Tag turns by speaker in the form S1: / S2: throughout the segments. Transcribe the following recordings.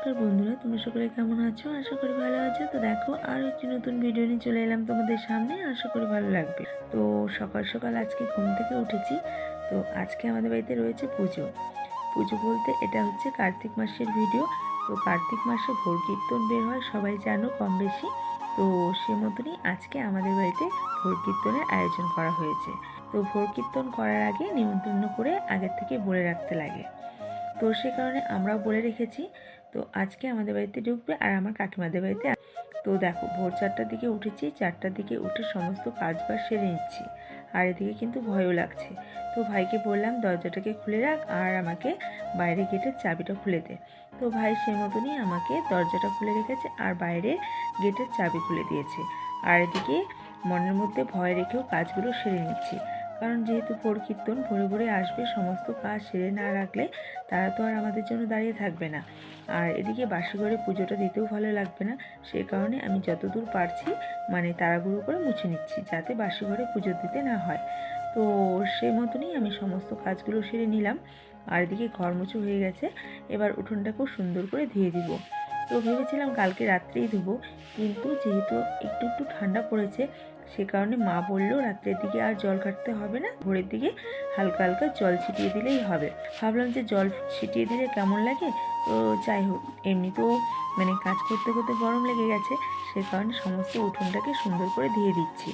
S1: নমস্কার বন্ধুরা, তোমরা সকলে কেমন আছো? আশা করি ভালো আছো। তো দেখো, আর একটি নতুন ভিডিও নিয়ে চলে এলাম তোমাদের সামনে। আশা করি ভালো লাগবে। তো সকাল সকাল আজকে ঘুম থেকে উঠেছি। তো আজকে আমাদের বাড়িতে রয়েছে পুজো। পুজো বলতে এটা হচ্ছে কার্তিক মাসের ভিডিও। তো কার্তিক মাসে ভোর কীর্তন বের হয়, সবাই জানো কম বেশি। তো সে মতনই আজকে আমাদের বাড়িতে ভোর কীর্তনের আয়োজন করা হয়েছে। তো ভোর কীর্তন করার আগে নিমন্ত্রণ করে আগের থেকে বলে রাখতে লাগে। তো সে কারণে আমরাও বলে রেখেছি। তো আজকে আমাদের বাড়িতে ঢুকবে আর আমার কাকিমাদের বাড়িতে। তো দেখো, ভোর 4টার দিকে উঠেছি। 4টার দিকে উঠে সমস্ত কাজবাজ সেরে নিচ্ছি। আর এদিকে কিন্তু ভয়ও লাগছে। তো ভাইকে বললাম দরজাটাকে খুলে রাখ আর আমাকে বাইরে গেটের চাবিটা খুলে দে। তো ভাই সেই মতনই আমাকে দরজাটা খুলে রেখেছে আর বাইরের গেটের চাবি খুলে দিয়েছে। আর এদিকে মনের মধ্যে ভয় রেখেও কাজগুলো সেরে নিচ্ছি। কারণ যেহেতু ভোর কীর্তন ভোরে ভোরে আসবে, সমস্ত কাজ সেরে না রাখলে তারা তো আর আমাদের জন্য দাঁড়িয়ে থাকবে না। আর এদিকে বাসি ঘরে পুজোটা দিতেও ভালো লাগবে না। সেই কারণে আমি যতদূর পারছি তাড়াহুড়ো করে মুছে নিচ্ছি, যাতে বাসি ঘরে পুজো দিতে না হয়। তো সেই মতনই আমি সমস্ত কাজগুলো সেরে নিলাম। আর এদিকে ঘর মুছো হয়ে গেছে। এবার উঠোনটাকেও সুন্দর করে ধুয়ে দিব। তো ভেবেছিলাম কালকে রাত্রেই ধুবো, কিন্তু যেহেতু একটু একটু ঠান্ডা পড়েছে, সে কারণে মা বললো রাত্রের দিকে আর জল ঘাটতে হবে না, ভোরের দিকে হালকা হালকা জল ছিটিয়ে দিলেই হবে। ভাবলাম যে জল ছিটিয়ে দিলে কেমন লাগে। তো যাই হোক, এমনিতেও কাজ করতে করতে গরম লেগে গেছে, সে কারণে সমস্ত উঠোনটাকে সুন্দর করে ধুয়ে দিচ্ছি।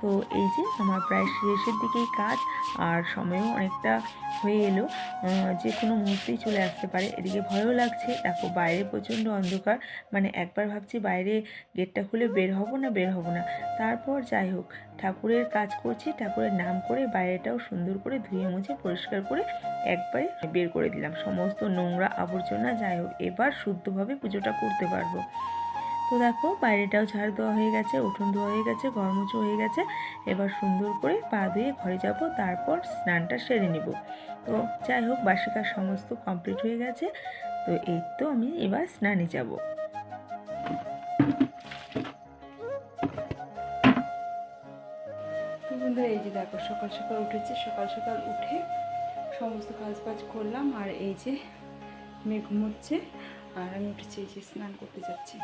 S1: তো এই যে আমার প্রায় শেষের দিকেই কাজ, আর সময়ও অনেকটা হয়ে এলো। যে কোনো মুহূর্তেই চলে আসতে পারে। এদিকে ভয়ও লাগছে। দেখো বাইরে প্রচণ্ড অন্ধকার। একবার ভাবছি বাইরে গেটটা খুলে বের হব না। তারপর যাই হোক, ঠাকুরের কাজ করছি, ঠাকুরের নাম করে বাইরেটাও সুন্দর করে ধুয়ে মুছে পরিষ্কার করে একবারে বের করে দিলাম সমস্ত নোংরা আবর্জনা। যাই হোক, এবার শুদ্ধভাবে পুজোটা করতে পারবো। তো দেখো, বাইরেটাও ঝাড় দেওয়া হয়ে গেছে, উঠোন ধোয়া হয়ে গেছে, ঘর মুছো হয়ে গেছে। এবার সুন্দর করে পা ধুয়ে ঘরে যাব, তারপর স্নানটা সেরে নেব। তো যাই হোক, বাসি কাজ সমস্ত কমপ্লিট হয়ে গেছে। তো এই তো আমি এবার স্নানে যাব। তো বন্ধুরা, এই যে দেখো, সকাল সকাল উঠেছি। সকাল সকাল উঠে সমস্ত কাজ বাজ করলাম। আর এই যে মেয়ে ঘুমোচ্ছে আর আমি উঠেছি, এই যে স্নান করতে যাচ্ছি।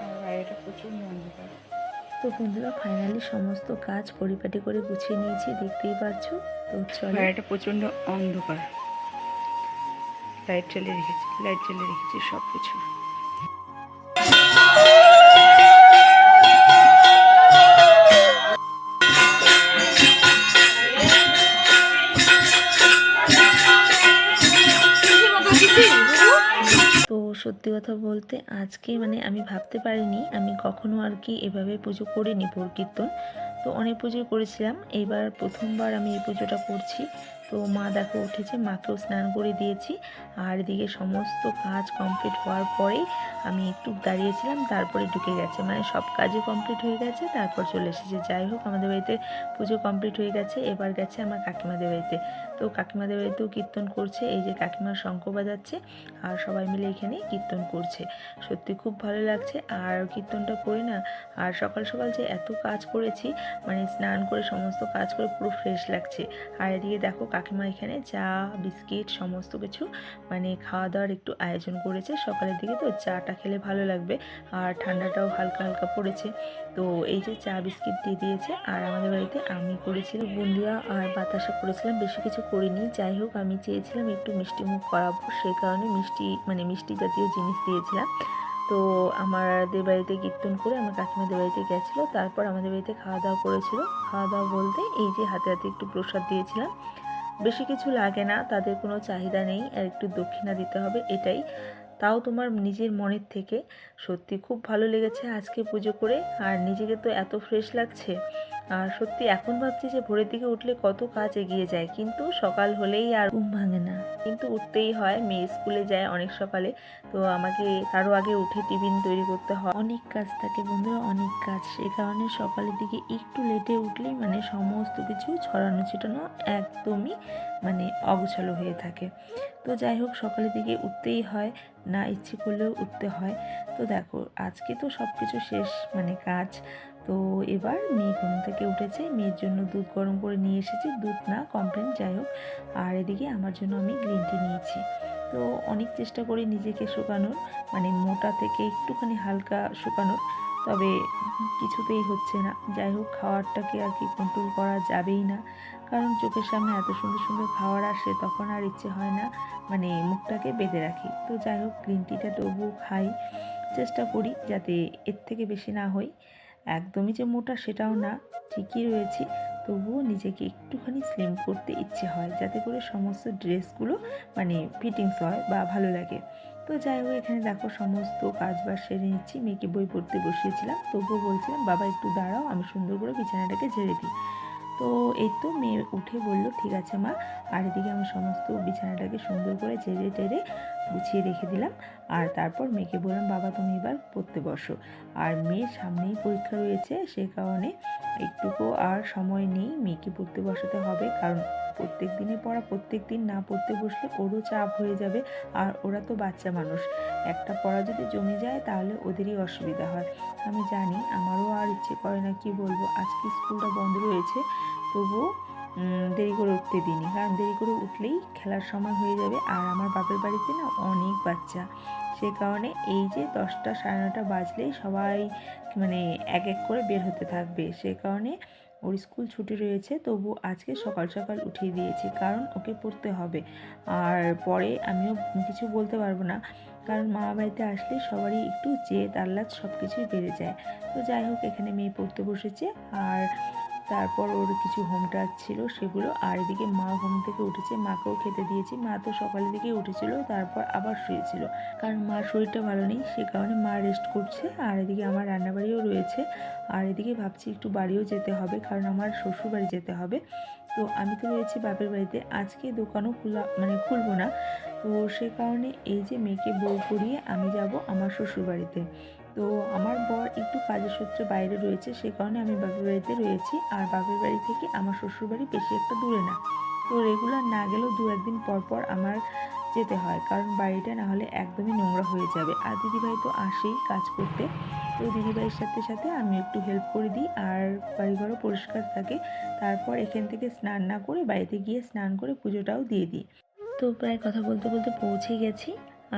S1: আর বাইরেটা প্রচণ্ড অন্ধকার। তো বন্ধুরা, ফাইনালি সমস্ত কাজ পরিপাটি করে গুছিয়ে নিয়েছি, দেখতেই পাচ্ছ। তো চলো, বাইরেটা প্রচণ্ড অন্ধকার। লাইট জ্বালিয়ে রেখেছি সব কিছু। তো সত্যি কথা বলতে আজকে আমি ভাবতে পারিনি আমি কখনো আর কি এভাবে পুজো করিনি ভোর কীর্তন। তো অনেক পুজো করেছিলাম, এইবার প্রথমবার আমি এই পুজোটা করছি। তো মা দেখো উঠেছে, মাকেও স্নান করে দিয়েছি। আর এদিকে সমস্ত কাজ কমপ্লিট হওয়ার পরেই আমি একটু দাঁড়িয়েছিলাম, তারপরে ঢুকে গেছে। সব কাজই কমপ্লিট হয়ে গেছে, তারপর চলে এসেছে। যাই হোক, আমাদের বাড়িতে পুজো কমপ্লিট হয়ে গেছে। এবার গেছে আমার কাকিমাদের বাড়িতে। তো কাকিমাদের বাড়িতেও কীর্তন করছে। এই যে কাকিমার শঙ্খ বাজাচ্ছে আর সবাই মিলে এখানে কীর্তন করছে। সত্যি খুব ভালো লাগছে। আর কীর্তনটা করে না, আর সকাল সকাল যে এত কাজ করেছি, স্নান করে সমস্ত কাজ করে পুরো ফ্রেশ লাগছে। আর এদিকে দেখো, কাকিমা এখানে চা বিস্কিট সমস্ত কিছু খাওয়া দাওয়ার একটু আয়োজন করেছে। সকালের দিকে তো চাটা খেলে ভালো লাগবে, আর ঠান্ডাটাও হালকা হালকা পড়েছে। তো এই যে চা বিস্কিট দিয়ে দিয়েছে। আর আমাদের বাড়িতে আমি করেছিলাম বুন্দিয়া আর বাতাসা করেছিলাম, বেশি কিছু করিনি। যাই হোক, আমি চেয়েছিলাম একটু মিষ্টি মুখ করাবো, সেই কারণে মিষ্টি জাতীয় জিনিস দিয়েছিলাম। তো আমাদের বাড়িতে কীর্তন করে আমার কাকিমাদের বাড়িতে গেছিলো, তারপর আমাদের বাড়িতে খাওয়া দাওয়া করেছিল। খাওয়া দাওয়া বলতে এই যে হাতে হাতে একটু প্রসাদ দিয়েছিলাম। বেশি কিছু লাগে না, তাদের কোনো চাহিদা নেই, আর একটু দক্ষিণা দিতে হবে, এটাই। তাও তোমার নিজের মনের থেকে। সত্যি খুব ভালো লেগেছে আজকে পুজো করে। আর নিজেকে তো এত ফ্রেশ লাগছে। আর সত্যি এখন ভাবছি যে ভোরের দিকে উঠলে কত কাজ এগিয়ে যায়, কিন্তু সকাল হলেই আর ঘুম ভাঙে না, কিন্তু উঠতেই হয়। মেয়ে স্কুলে যায় অনেক সকালে, তো আমাকে তারও আগে উঠে টিফিন তৈরি করতে হয়, অনেক কাজ থাকে বন্ধুরা, অনেক কাজ। সেই কারণে সকালের দিকে একটু লেটে উঠলেই সমস্ত কিছু ছড়ানো ছিটানো একদমই অগোছালো হয়ে থাকে। তো যাই হোক, সকালের দিকে উঠতেই হয়, না ইচ্ছে করলেও উঠতে হয়। তো দেখো, আজকে তো সব কিছু শেষ, কাজ তো এবার মেয়ে ঘুম থেকে উঠেছে, মেয়ের জন্য দুধ গরম করে নিয়ে এসেছি, দুধ না কমপ্লেন যাই হোক। আর এদিকে আমার জন্য আমি গ্রিন টি নিয়েছি। তো অনেক চেষ্টা করি নিজেকে শুকানোর, মানে মোটা থেকে একটুখানি হালকা শুকানোর, তবে কিছুতেই হচ্ছে না। যাই হোক, খাওয়ারটাকে আর কি কন্ট্রোল করা যাবেই না, কারণ চোখের সামনে এত সুন্দর সুন্দর খাবার আসে তখন আর ইচ্ছে হয় না, মানে মুখটাকে বেঁধে রাখি। তো যাই হোক, গ্রিন টিটা তবুও খাই, চেষ্টা করি যাতে এর থেকে বেশি না হই। একদমই যে মোটা সেটাও না, ঠিকই রয়েছি, তবুও নিজেকে একটুখানি স্লিম করতে ইচ্ছে হয়, যাতে করে সমস্ত ড্রেসগুলো মানে ফিটিংস হয় বা ভালো লাগে। তো যাই হোক, এখানে দেখো সমস্ত কাজবাজ সেরে নিচ্ছি, মেয়েকে বই পড়তে বসিয়েছিলাম, তবুও বলছিলাম বাবা একটু দাঁড়াও, আমি সুন্দর করে বিছানাটাকে ঝেড়ে দিই। তো এই তো মেয়ে উঠে বলল ঠিক আছে মা। আর এদিকে আমি সমস্ত বিছানাটাকে সুন্দর করে ঝেড়ে টেরে গুছিয়ে রেখে দিলাম। আর তারপর মেয়েকে বললাম বাবা তুমি এবার পড়তে বসো। আর মেয়ের সামনেই পরীক্ষা রয়েছে, সে কারণে একটুকু আর সময় নেই, মেয়েকে পড়তে বসাতে হবে, কারণ প্রত্যেক দিনে পড়া, প্রত্যেক দিন না পড়তে বসলে ওরও চাপ হয়ে যাবে। আর ওরা তো বাচ্চা মানুষ, একটা পড়া যদি জমে যায় তাহলে ওদেরই অসুবিধা হয়। আমি জানি, আমারও আর ইচ্ছে করে না, কি বলবো, আজকে স্কুলটা বন্ধ রয়েছে, তবুও দেরি করে উঠতে দিইনি, কারণ দেরি করে উঠলেই খেলার সময় হয়ে যাবে। আর আমার বাপের বাড়িতে না অনেক বাচ্চা, সে কারণে এই যে 10টা সাড়ে 9টা বাজলেই সবাই মানে এক এক করে বের হতে থাকবে, সে কারণে ওর স্কুল ছুটি রয়েছে, তবু আজকে সকাল সকাল উঠিয়ে দিয়েছি, কারণ ওকে পড়তে হবে। আর পরে আমিও কিছু বলতে পারবো না, কারণ মামা বাড়িতে আসলে সবারই একটু জেদ আহ্লাদ সব কিছুই বেড়ে যায়। তো যাই হোক, এখানে মেয়ে পড়তে বসেছে, আর তারপর ওর কিছু হোমওয়ার্ক ছিল সেগুলো। আর এদিকে মা ঘুম থেকে উঠেছে, মাকেও খেতে দিয়েছি। মা তো সকালের দিকেই উঠেছিল, তারপর আবার শুয়েছিল, কারণ মার শরীরটা ভালো নেই, সে কারণে মা রেস্ট করছে। আর এদিকে আমার রান্নাবাড়িও রয়েছে। আর এদিকে ভাবছি একটু বাড়িও যেতে হবে, কারণ আমার শ্বশুর বাড়ি যেতে হবে। তো আমি তো রয়েছি বাপের বাড়িতে, আজকে দোকানও খুলবো না। তো সে কারণে এই যে মেয়েকে বই পড়িয়ে আমি যাব আমার শ্বশুর বাড়িতে। তো আমার বর একটু কাজের সূত্রে বাইরে রয়েছে, সে কারণে আমি বাপের বাড়িতে রয়েছি। আর বাপের বাড়ি থেকে আমার শ্বশুর বাড়ি বেশি একটা দূরে না, তো রেগুলার না গেলেও 2-1 দিন পর পর আমার যেতে হয়, কারণ বাড়িটা না হলে একদমই নোংরা হয়ে যাবে। আর দিদিভাই তো আসেই কাজ করতে, তো দিদিভাইয়ের সাথে সাথে আমি একটু হেল্প করে দিই, আর বাড়িঘরও পরিষ্কার থাকে। তারপর এখান থেকে স্নান না করে বাড়িতে গিয়ে স্নান করে পুজোটাও দিয়ে দিই। তো প্রায় কথা বলতে বলতে পৌঁছে গেছি।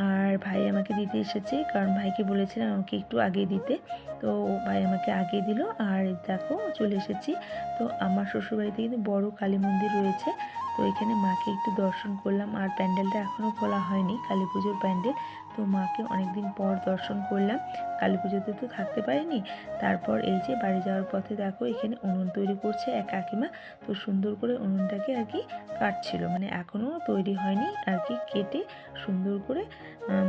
S1: আর ভাই আমাকে দিতে এসেছে, কারণ ভাইকে বলেছিলাম আমাকে একটু আগে দিতে, তো ভাই আমাকে আগে দিল। আর দেখো চলে এসেছি। তো আমার শ্বশুরবাড়িতে কিন্তু বড় কালী মন্দির রয়েছে, তো এখানে মাকে একটু দর্শন করলাম। আর প্যান্ডেলটা এখনও খোলা হয়নি, কালী পুজোর প্যান্ডেল, তো মাকে অনেকদিন পর দর্শন করলাম, কালী পুজোতে তো থাকতে পারিনি। তারপর এই যে বাড়ি যাওয়ার পথে দেখো এখানে উনুন তৈরি করছে এক কাকিমা, তো সুন্দর করে উনুনটাকে আর কি কাটছিল, মানে এখনও তৈরি হয়নি আর কি, কেটে সুন্দর করে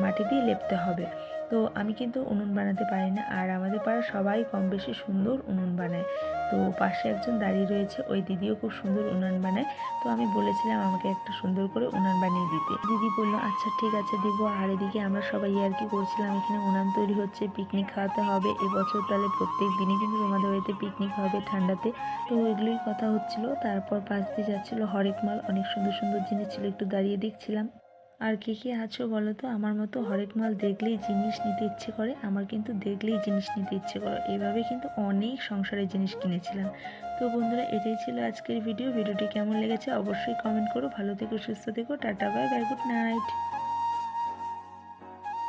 S1: মাটি দিয়ে লেপতে হবে। তো আমি কিন্তু উনুন বানাতে পারি না, আর আমাদের পাড়ার সবাই কম বেশি সুন্দর উনুন বানায়। তো পাশে একজন দাঁড়িয়ে রয়েছে, ওই দিদিও খুব সুন্দর উনুন বানায়। তো আমি বলেছিলাম আমাকে একটা সুন্দর করে উনান বানিয়ে দিতে, দিদি বললো আচ্ছা ঠিক আছে দিব। আর এদিকে আমরা সবাই আর কি করছিলাম, এখানে উনান তৈরি হচ্ছে, পিকনিক খাওয়াতে হবে এবছর, তাহলে প্রত্যেক দিনই কিন্তু তোমাদের বাড়িতে পিকনিক হবে ঠান্ডাতে। তো ওইগুলোই কথা হচ্ছিল। তারপর পাশ দিয়ে যাচ্ছিলো হরেক মাল, অনেক সুন্দর সুন্দর জিনিস ছিল, একটু দাঁড়িয়ে দেখছিলাম। আর কে কে আছো বলো তো, আমার মতো হরেক মাল দেখলেই জিনিস নিতে ইচ্ছে করে, আমার কিন্তু দেখলেই জিনিস নিতে ইচ্ছে করে, এভাবে কিন্তু অনেক সংসারের জিনিস কিনেছিলাম। তো বন্ধুরা, এটাই ছিল আজকের ভিডিওটি কেমন লেগেছে অবশ্যই কমেন্ট করো। ভালো থেকো, সুস্থ থেকো, tata, bye bye, good night.